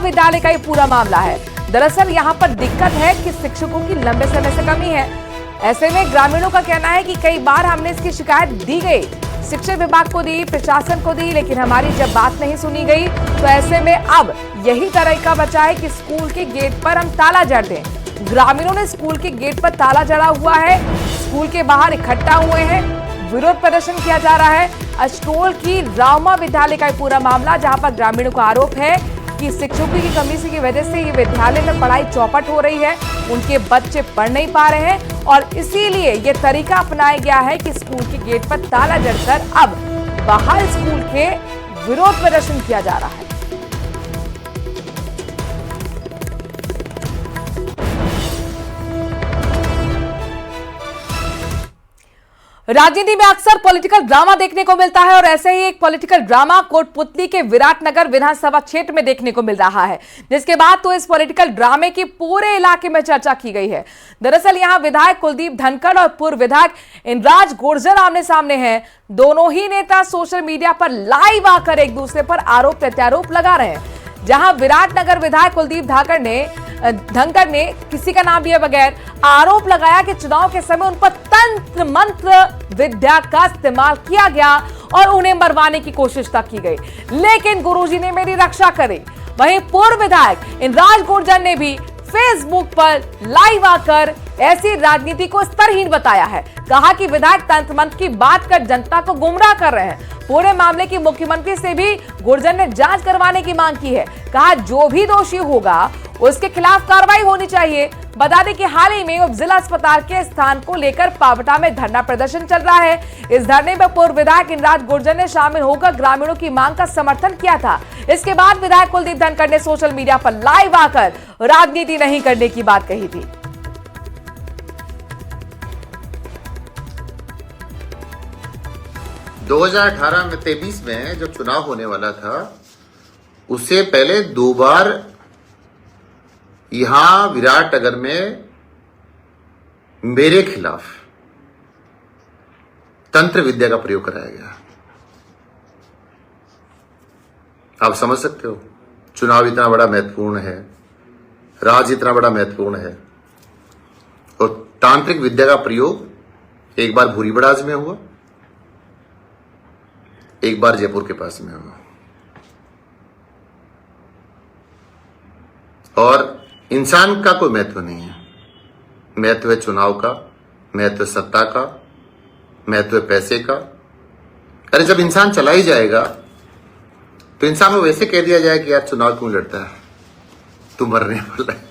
विद्यालय का ये पूरा मामला है। दरअसल यहाँ पर दिक्कत है कि शिक्षकों की लंबे समय से कमी है। ऐसे में ग्रामीणों का कहना है कि कई बार हमने इसकी शिकायत दी गई, शिक्षा विभाग को दी, प्रशासन को दी, लेकिन हमारी जब बात नहीं सुनी गई तो ऐसे में अब यही तरीका बचा है कि स्कूल के गेट पर हम ताला जड़ दें। ग्रामीणों ने स्कूल के गेट पर ताला जड़ा हुआ है, स्कूल के बाहर इकट्ठा हुए हैं, विरोध प्रदर्शन किया जा रहा है। अस्टोल की रामा विद्यालय का पूरा मामला, जहां पर ग्रामीणों का आरोप है कि शिक्षकों की कमी की वजह से ये विद्यालय में पढ़ाई चौपट हो रही है, उनके बच्चे पढ़ नहीं पा रहे हैं और इसीलिए ये तरीका अपनाया गया है कि स्कूल के गेट पर ताला जड़कर अब बाहर स्कूल के विरोध प्रदर्शन किया जा रहा है। राजनीति में अक्सर पॉलिटिकल ड्रामा देखने को मिलता है और ऐसे ही एक पॉलिटिकल ड्रामा कोटपुतली के विराटनगर विधानसभा क्षेत्र में देखने को मिल रहा है, जिसके बाद तो इस पॉलिटिकल ड्रामे की पूरे इलाके में चर्चा की गई है। दरअसल यहां विधायक कुलदीप धनखड़ और पूर्व विधायक इंद्राज गुर्जर आमने सामने हैं। दोनों ही नेता सोशल मीडिया पर लाइव आकर एक दूसरे पर आरोप प्रत्यारोप लगा रहे हैं। जहां विराटनगर विधायक कुलदीप धनखड़ ने किसी का नाम लिए बगैर आरोप लगाया कि चुनाव के समय उन पर तंत्र मंत्र विद्या का इस्तेमाल किया गया और उन्हें मरवाने की कोशिश तक की गई, लेकिन गुरुजी ने मेरी रक्षा करी। वहीं पूर्व विधायक इंद्राज गुर्जर ने भी फेसबुक पर लाइव आकर ऐसी राजनीति को स्तरहीन बताया है। कहा कि विधायक तंत्र मंत्र की बात कर जनता को गुमराह कर रहे हैं। पूरे मामले की मुख्यमंत्री से भी गुर्जर ने जांच करवाने की मांग की है। कहा जो भी दोषी होगा उसके खिलाफ कार्रवाई होनी चाहिए। बता दें कि हाल ही में उप जिला अस्पताल के स्थान को लेकर पावटा में धरना प्रदर्शन चल रहा है। इस धरने में पूर्व विधायक इंद्राज गुर्जर ने शामिल होकर ग्रामीणों की मांग का समर्थन किया था। इसके बाद विधायक कुलदीप धनखड़ ने सोशल मीडिया पर लाइव आकर राजनीति नहीं करने की बात कही थी। 2018 में 23 में जो चुनाव होने वाला था, उससे पहले 2 बार यहां विराटनगर में मेरे खिलाफ तंत्र विद्या का प्रयोग कराया गया। आप समझ सकते हो, चुनाव इतना बड़ा महत्वपूर्ण है, राज इतना बड़ा महत्वपूर्ण है और तांत्रिक विद्या का प्रयोग एक बार भूरी बड़ाज में हुआ, एक बार जयपुर के पास में हुआ। और इंसान का कोई महत्व नहीं है, महत्व है चुनाव का, महत्व सत्ता का, महत्व पैसे का। अरे जब इंसान चला ही जाएगा तो इंसान को वैसे कह दिया जाए कि यार चुनाव क्यों लड़ता है, तू मरने वाला है।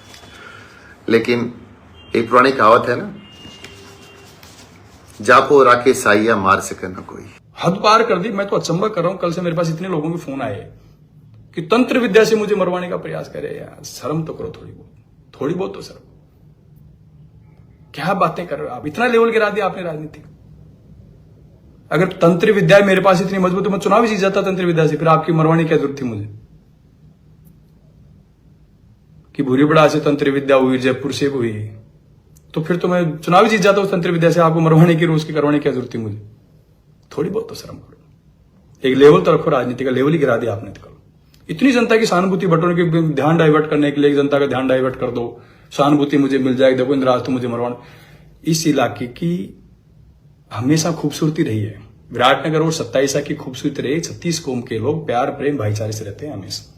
लेकिन एक पुरानी कहावत है ना, जापो राके साइया मार सके न कोई। हद पार कर दी। मैं तो अचंभा कर रहा हूं, कल से मेरे पास इतने लोगों के फोन आए कि तंत्र विद्या से मुझे मरवाने का प्रयास करे। यार शर्म तो करो, थोड़ी बहुत तो शर्म। क्या बातें कर रहे हो आप, इतना लेवल गिरा दिया आपने राजनीति। अगर तंत्र विद्या मेरे पास इतनी मजबूत तो मैं चुनाव ही जीत जाता तंत्र विद्या से, फिर आपकी मरवाने की क्या जरूरत थी मुझे कि भूरी बड़ा से तंत्र विद्या हुई, जयपुर से हुई, तो फिर तो मैं चुनाव ही जीत जाता उस तंत्र विद्या से। आपको मरवाने की, रोज की करवाने की क्या जरूरत थी मुझे। थोड़ी बहुत तो शर्म करो, एक लेवल तो रखो, राजनीति का लेवल ही गिरा दिया आपने। तो इतनी जनता की सहानुभूति बटोरने के, ध्यान डाइवर्ट करने के लिए जनता का ध्यान डाइवर्ट कर दो, सहानुभूति मुझे मिल जाएगी, देखो इंद्राज तो मुझे मरवाना। इस इलाके की हमेशा खूबसूरती रही है, विराटनगर और 27 की खूबसूरती रही। 36 कौम के लोग प्यार प्रेम भाईचारे से रहते हैं हमेशा।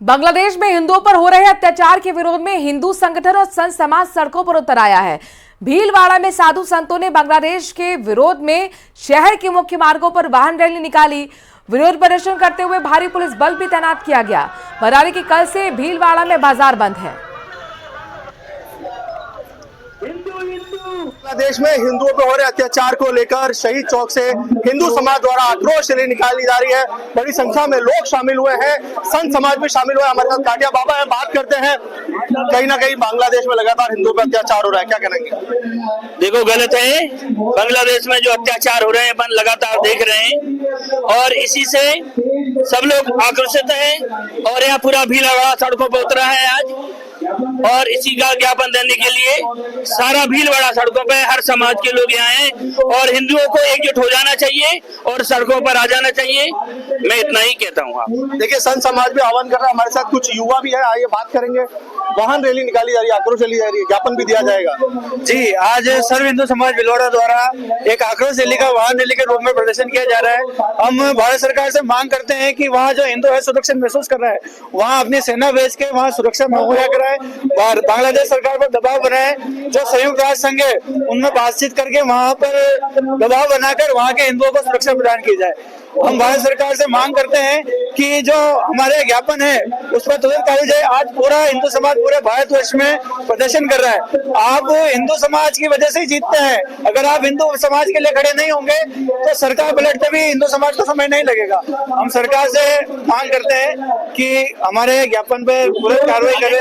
बांग्लादेश में हिंदुओं पर हो रहे अत्याचार के विरोध में हिंदू संगठन और संत समाज सड़कों पर उतर आया है। भीलवाड़ा में साधु संतों ने बांग्लादेश के विरोध में शहर के मुख्य मार्गों पर वाहन रैली निकाली। विरोध प्रदर्शन करते हुए भारी पुलिस बल भी तैनात किया गया। बता दें कि कल से भीलवाड़ा में बाजार बंद है। बांग्लादेश में हिंदुओं पर हो रहे अत्याचार को लेकर शहीद चौक से हिंदू समाज द्वारा आक्रोश रैली निकाली जा रही है। बड़ी संख्या में लोग शामिल हुए हैं, संत समाज भी शामिल हुए। हमारे साथ काटिया बाबा है, बात करते हैं। कहीं ना कहीं बांग्लादेश में लगातार हिंदुओं पर अत्याचार हो रहा है, क्या कहेंगे? देखो गलत है, बांग्लादेश में जो अत्याचार हो रहे हैं अपन लगातार देख रहे हैं और इसी से सब लोग आक्रोशित हैं और यहाँ पूरा भीलवाड़ा सड़कों पर उतरा है आज। और इसी का ज्ञापन देने के लिए सारा भीलवाड़ा सड़कों पे हर समाज के लोग यहाँ हैं और हिंदुओं को एकजुट हो जाना चाहिए और सड़कों पर आ जाना चाहिए। मैं इतना ही कहता हूँ। आप देखिए, संत समाज भी आह्वान कर रहा है, हमारे साथ कुछ युवा भी है, आइए बात करेंगे। वाहन रैली निकाली जा रही है, आक्रोश रैली जा रही है, ज्ञापन भी दिया जाएगा। जी, आज सर्व हिंदू समाज भीलवाड़ा द्वारा एक आक्रोश रैली का वाहन रैली के रूप में प्रदर्शन किया जा रहा है। हम भारत सरकार से मांग करते हैं कि वहाँ जो हिंदू है सुरक्षित महसूस कर रहा है, वहाँ अपनी सेना भेज के वहाँ सुरक्षा मुहैया कराए, बांग्लादेश सरकार पर दबाव बनाए, जो संयुक्त राष्ट्र संघ है उनमें बातचीत करके वहाँ पर दबाव बनाकर वहाँ के हिंदुओं को सुरक्षा प्रदान की जाए। हम भारत सरकार से मांग करते हैं कि जो हमारे ज्ञापन है उस पर तुरंत कार्रवाई जाए। आज पूरा हिंदू समाज पूरे भारतवर्ष में प्रदर्शन कर रहा है। आप हिंदू समाज की वजह से ही जीतते हैं। अगर आप हिंदू समाज के लिए खड़े नहीं होंगे तो सरकार पलटते भी हिंदू समाज को समय नहीं लगेगा। हम सरकार से मांग करते हैं कि हमारे ज्ञापन पे तुरंत कार्रवाई करें।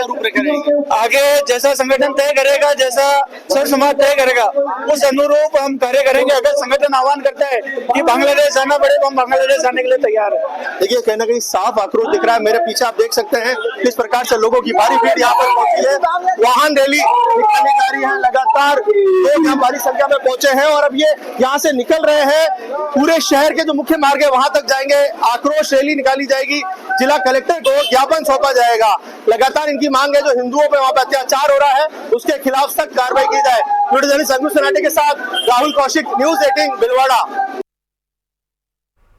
आगे जैसा संगठन तय करेगा, जैसा सर्व समाज तय करेगा, उस अनुरूप हम कार्य करेंगे। अगर संगठन आह्वान करता है कि बांग्लादेश जाना पड़े तो हम बांग्लादेश जाने के लिए तैयार है। देखिए, कहीं ना कहीं साफ आक्रोश दिख रहा है। मेरे पीछे आप देख सकते हैं किस प्रकार से लोगों की भारी भीड़ यहाँ पर पहुंची है। वाहन रैली निकाली जा रही है, लगातार लोग यहाँ भारी संख्या में पहुंचे हैं और अब ये यहाँ से निकल रहे हैं। पूरे शहर के जो मुख्य मार्ग है वहां तक जाएंगे, आक्रोश रैली निकाली जाएगी, जिला कलेक्टर को ज्ञापन सौंपा जाएगा। लगातार इनकी मांग है जो हिंदुओं पर वहां पर अत्याचार हो रहा है उसके खिलाफ सख्त कार्रवाई की जाए। वीडियो जर्नलिस्ट संजू सनाटे के साथ राहुल कौशिक, न्यूज़ 18 भीलवाड़ा।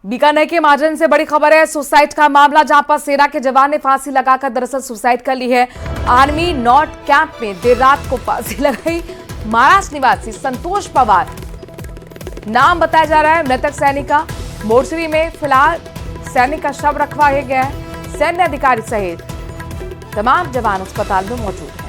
बीकानेर के महाजन से बड़ी खबर है, सुसाइड का मामला, जहां पर सेना के जवान ने फांसी लगाकर दरअसल सुसाइड कर ली है। आर्मी नॉट कैंप में देर रात को फांसी लगाई महाराष्ट्र निवासी संतोष पवार नाम बताया जा रहा है मृतक सैनिक का। मोर्चरी में फिलहाल सैनिक का शव रखवाया गया है। सैन्य अधिकारी सहित तमाम जवान अस्पताल में मौजूद हैं।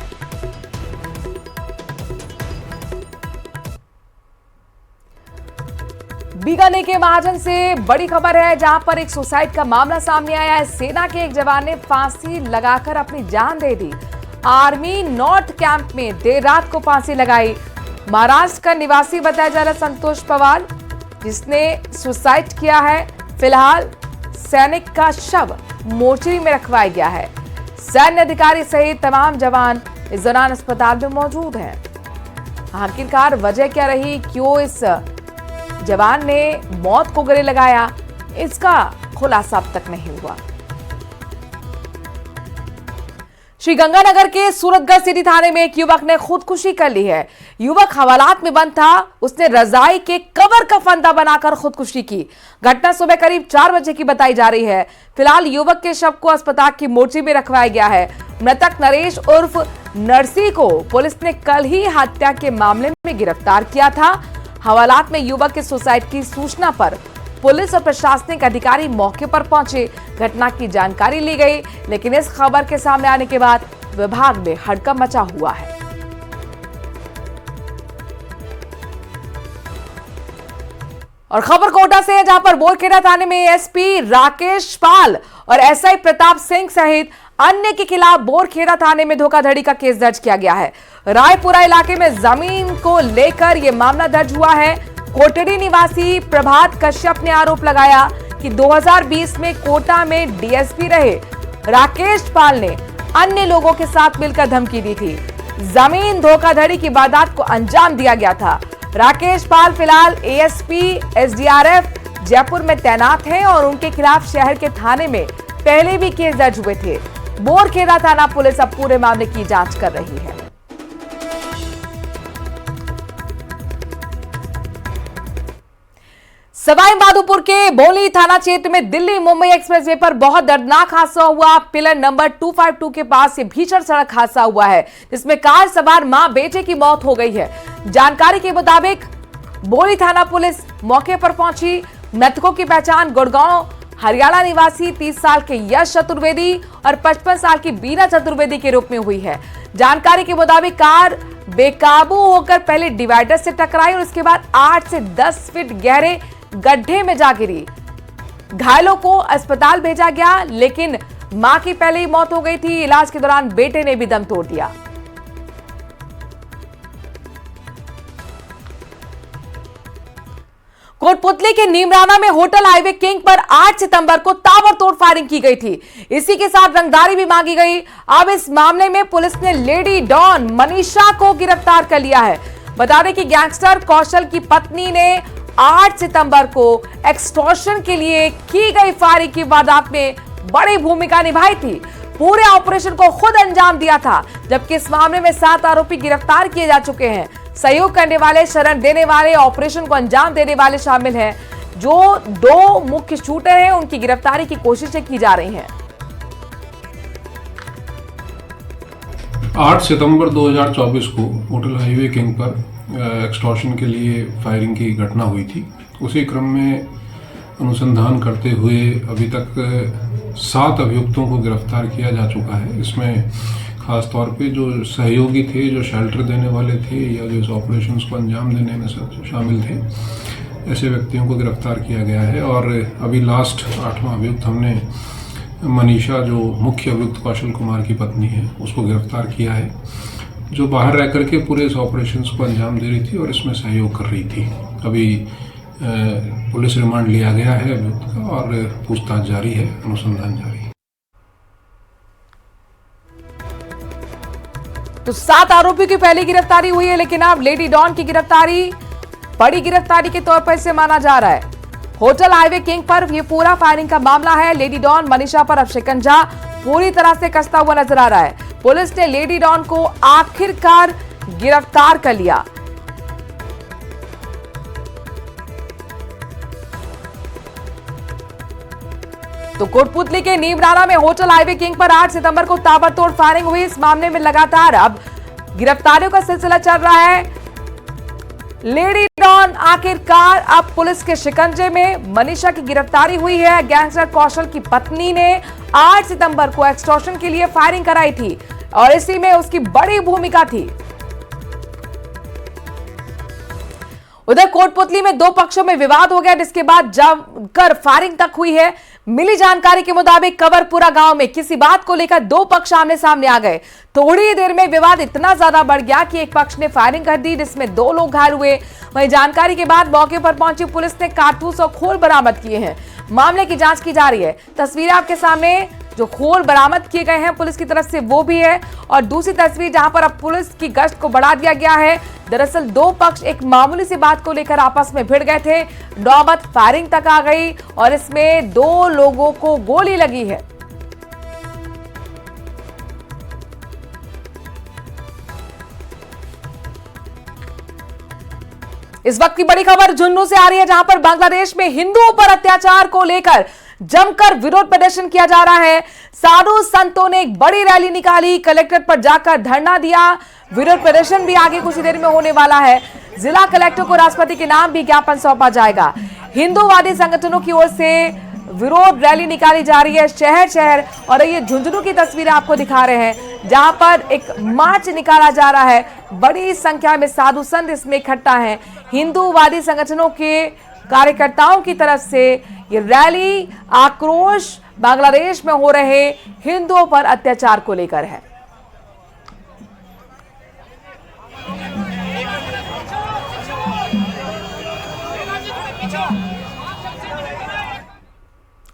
बीकानेर के महाजन से बड़ी खबर है, जहां पर एक सुसाइड का मामला सामने आया है। सेना के एक जवान ने फांसी लगाकर अपनी जान दे दी। आर्मी नॉट कैंप में देर रात को फांसी लगाई। महाराष्ट्र का निवासी बताया जा रहा संतोष पवार जिसने सुसाइड किया है। फिलहाल सैनिक का शव मोर्चरी में रखवाया गया है। सैन्य अधिकारी सहित तमाम जवान इस दौरान अस्पताल में मौजूद हैं। आखिरकार वजह क्या रही, क्यों इस जवान ने मौत को गले लगाया, इसका खुलासा अब तक नहीं हुआ। श्रीगंगानगर के सूरतगढ़ सिटी थाने में एक युवक ने खुदकुशी कर ली है। युवक हवालात में बंद था, उसने रजाई के कवर का फंदा बनाकर खुदकुशी की। घटना सुबह करीब 4 बजे की बताई जा रही है। फिलहाल युवक के शव को अस्पताल की मोर्चरी में रखवाया गया है। मृतक नरेश उर्फ नरसी को पुलिस ने कल ही हत्या के मामले में गिरफ्तार किया था। हवालात में युवक के सुसाइड की सूचना पर पुलिस और प्रशासनिक अधिकारी मौके पर पहुंचे। घटना की जानकारी ली गई, लेकिन इस खबर के सामने आने के बाद विभाग में हड़कंप मचा हुआ है। और खबर कोटा से है, जहां पर बोरखेड़ा थाने में एसपी राकेश पाल और एसआई प्रताप सिंह सहित अन्य के खिलाफ बोरखेड़ा थाने में धोखाधड़ी का केस दर्ज किया गया है। रायपुरा इलाके में जमीन को लेकर यह मामला दर्ज हुआ है। कोटड़ी निवासी प्रभात कश्यप ने आरोप लगाया कि 2020 में कोटा में डीएसपी रहे राकेश पाल ने अन्य लोगों के साथ मिलकर धमकी दी थी। जमीन धोखाधड़ी की वारदात को अंजाम दिया गया था। राकेश पाल फिलहाल एएसपी एसडीआरएफ जयपुर में तैनात हैं और उनके खिलाफ शहर के थाने में पहले भी केस दर्ज हुए थे। बोरखेड़ा थाना पुलिस अब पूरे मामले की जांच कर रही है। सवाई माधोपुर के बोली थाना क्षेत्र में दिल्ली मुंबई एक्सप्रेसवे पर बहुत दर्दनाक हादसा हुआ। पिलर नंबर 252 के पास ये भीषण सड़क हादसा हुआ है, जिसमें कार सवार मां बेटे की मौत हो गई है। जानकारी के मुताबिक बोली थाना पुलिस मौके पर पहुंची। मृतकों की पहचान गुड़गांव हरियाणा निवासी 30 साल के यश चतुर्वेदी और 55 साल की बीना चतुर्वेदी के रूप में हुई है। जानकारी के मुताबिक कार बेकाबू होकर पहले डिवाइडर से टकराई और उसके बाद 8 से 10 फीट गहरे गड्ढे में जा गिरी। घायलों को अस्पताल भेजा गया, लेकिन मां की पहले ही मौत हो गई थी। इलाज के दौरान बेटे ने भी दम तोड़ दिया। कोटपुतली के नीमराना में होटल हाईवे किंग पर 8 सितंबर को ताबड़तोड़ फायरिंग की गई थी। इसी के साथ रंगदारी भी मांगी गई। अब इस मामले में पुलिस ने लेडी डॉन मनीषा को गिरफ्तार कर लिया है। बता दें कि गैंगस्टर कौशल की पत्नी ने 8 सितंबर को एक्सटॉर्शन के लिए की गई फायरिंग की वारदात में बड़ी भूमिका निभाई थी। पूरे ऑपरेशन को खुद अंजाम दिया था, जबकि इस मामले में 7 आरोपी गिरफ्तार किए जा चुके हैं। सहयोग करने वाले, शरण देने वाले, ऑपरेशन को अंजाम देने वाले शामिल हैं। जो 2 मुख्य शूटर हैं उनकी गिरफ्तारी की कोशिशें की जा रही हैं। 8 सितंबर 2024 को होटल हाईवे किंग पर एक्सटॉर्शन के लिए फायरिंग की घटना हुई थी। उसी क्रम में अनुसंधान करते हुए अभी तक 7 अभियुक्तों को गिरफ्तार किया जा चुका है। इसमें खास तौर पे जो सहयोगी थे, जो शेल्टर देने वाले थे या जो इस ऑपरेशंस को अंजाम देने में शामिल थे, ऐसे व्यक्तियों को गिरफ्तार किया गया है। और अभी लास्ट 8वां अभियुक्त हमने मनीषा, जो मुख्य अभियुक्त कौशल कुमार की पत्नी है, उसको गिरफ्तार किया है, जो बाहर रह करके पूरे इस ऑपरेशंस को अंजाम दे रही थी और इसमें सहयोग कर रही थी। अभी पुलिस रिमांड लिया गया है अभियुक्त का और पूछताछ जारी है, अनुसंधान जारी है। तो 7 आरोपियों की पहली गिरफ्तारी हुई है, लेकिन अब लेडी डॉन की गिरफ्तारी बड़ी गिरफ्तारी के तौर पर इसे माना जा रहा है। होटल हाईवे किंग पर यह पूरा फायरिंग का मामला है। लेडी डॉन मनीषा पर अब शिकंजा पूरी तरह से कसता हुआ नजर आ रहा है। पुलिस ने लेडी डॉन को आखिरकार गिरफ्तार कर लिया। तो कोटपुतली के नीमराना में होटल हाईवे किंग पर 8 सितंबर को ताबड़तोड़ फायरिंग हुई। इस मामले में लगातार अब गिरफ्तारियों का सिलसिला चल रहा है। लेडी डॉन आखिरकार अब पुलिस के शिकंजे में। मनीषा की गिरफ्तारी हुई है। गैंगस्टर कौशल की पत्नी ने 8 सितंबर को एक्सटॉर्शन के लिए फायरिंग कराई थी और इसी में उसकी बड़ी भूमिका थी। उधर कोटपुतली में 2 पक्षों में विवाद हो गया, जिसके बाद जमकर फायरिंग तक हुई है। मिली जानकारी के मुताबिक कवरपुरा गांव में किसी बात को लेकर 2 पक्ष आमने सामने आ गए। थोड़ी ही देर में विवाद इतना ज्यादा बढ़ गया कि एक पक्ष ने फायरिंग कर दी, जिसमें 2 लोग घायल हुए। वहीं जानकारी के बाद मौके पर पहुंची पुलिस ने कारतूस और खोल बरामद किए हैं। मामले की जांच की जा रही है। तस्वीरें आपके सामने, जो खोल बरामद किए गए हैं पुलिस की तरफ से वो भी है, और दूसरी तस्वीर जहां पर अब पुलिस की गश्त को बढ़ा दिया गया है। दरअसल 2 पक्ष एक मामूली सी बात को लेकर आपस में भिड़ गए थे। नौबत फायरिंग तक आ गई और इसमें 2 लोगों को गोली लगी है। इस वक्त की बड़ी खबर झुंझुनू से आ रही है, जहां पर बांग्लादेश में हिंदुओं पर अत्याचार को लेकर जमकर विरोध प्रदर्शन किया जा रहा है। साधु संतों ने एक बड़ी रैली निकाली, कलेक्ट्रेट पर जाकर धरना दिया। विरोध प्रदर्शन भी आगे कुछ ही देर में होने वाला है। जिला कलेक्टर को राष्ट्रपति के नाम भी ज्ञापन सौंपा जाएगा। हिंदूवादी संगठनों की ओर से विरोध रैली निकाली जा रही है शहर शहर। और ये झुंझुनू की तस्वीरें आपको दिखा रहे हैं, जहां पर एक मार्च निकाला जा रहा है। बड़ी संख्या में साधु संत इसमें इकट्ठा हैं। हिंदूवादी संगठनों के कार्यकर्ताओं की तरफ से ये रैली आक्रोश बांग्लादेश में हो रहे हिंदुओं पर अत्याचार को लेकर है।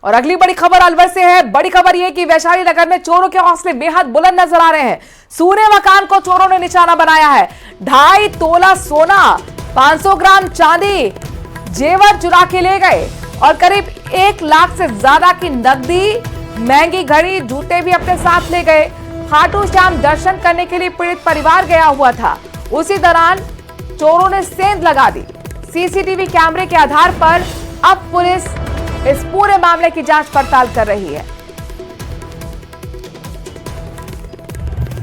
और अगली बड़ी खबर अलवर से है। बड़ी खबर यह कि वैशाली नगर में चोरों के हौसले बेहद बुलंद नजर आ रहे हैं। सूने मकान को चोरों ने निशाना बनाया है। 2.5 तोला सोना, 500 ग्राम चांदी, जेवर चुरा के ले गए और करीब 1 लाख से ज्यादा की नकदी, महंगी घड़ी, जूते भी अपने साथ ले गए। खाटू श्याम दर्शन करने के लिए पीड़ित परिवार गया हुआ था। उसी दौरान चोरों ने सेंध लगा दी। सीसीटीवी कैमरे के आधार पर अब पुलिस इस पूरे मामले की जांच पड़ताल कर रही है।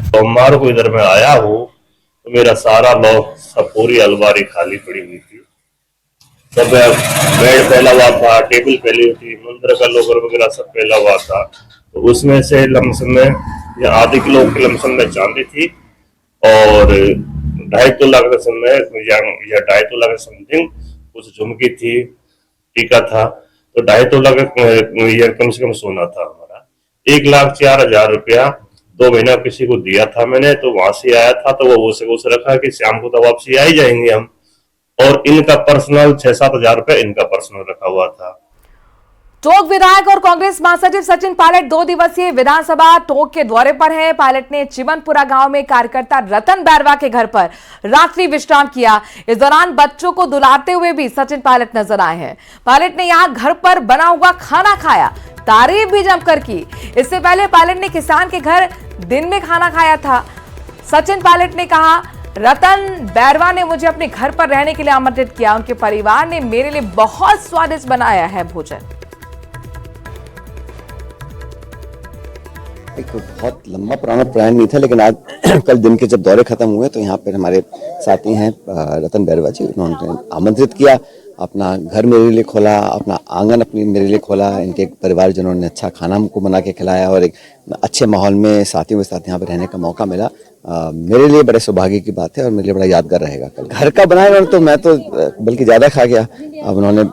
सोमवार को इधर मैं आया हूँ तो मेरा सारा लॉक, सब पूरी अलमारी खाली पड़ी हुई थी। सब बेड फैला हुआ था, टेबल फैली हुई थी, मंदिर का लोकर वगैरह सब फैला हुआ था। तो उसमें से लमसम में आधे किलो के लमसम में चांदी थी और 2.5 तोला के समय या 2.5 तोला के समथिंग कुछ झुमकी थी, टीका था। तो 2.5 तोला का कम से कम सोना था हमारा। 1,04,000 रुपया 2 महीना किसी को दिया था मैंने। तो वहां से आया था तो वो उसे रखा कि शाम को तो वापसी आ ही जाएंगे हम। और इनका पर्सनल 6-7 हजार रुपए इनका पर्सनल रखा हुआ था। टोंक विधायक और कांग्रेस महासचिव सचिन पायलट 2 दिवसीय विधानसभा टोंक के दौरे पर हैं। पायलट ने चिमनपुरा गांव में कार्यकर्ता रतन बैरवा के घर पर रात्रि विश्राम किया। इस दौरान बच्चों को दुलारते हुए भी सचिन पायलट नजर आए हैं। पायलट ने यहां घर पर बना हुआ खाना खाया, तारीफ भी जमकर की। इससे पहले पायलट ने किसान के घर दिन में खाना खाया था। सचिन पायलट ने कहा, रतन बैरवा ने मुझे अपने घर पर रहने के लिए आमंत्रित किया। उनके परिवार ने मेरे लिए बहुत स्वादिष्ट बनाया है भोजन। एक बहुत लंबा पुराना प्लान नहीं था, लेकिन आज कल दिन के जब दौरे खत्म हुए तो यहाँ पर हमारे साथी हैं रतन बैरवा जी, उन्होंने आमंत्रित किया, अपना घर मेरे लिए खोला, अपना आंगन अपनी मेरे लिए खोला। इनके परिवारजनों ने अच्छा खाना हमको बना के खिलाया और एक अच्छे माहौल में साथियों के साथ यहाँ पर रहने का मौका मिला। मेरे लिए बड़े सौभाग्य की बात है और मेरे लिए बड़ा यादगार रहेगा। कल घर का बनाया तो मैं तो बल्कि ज़्यादा खा गया। अब उन्होंने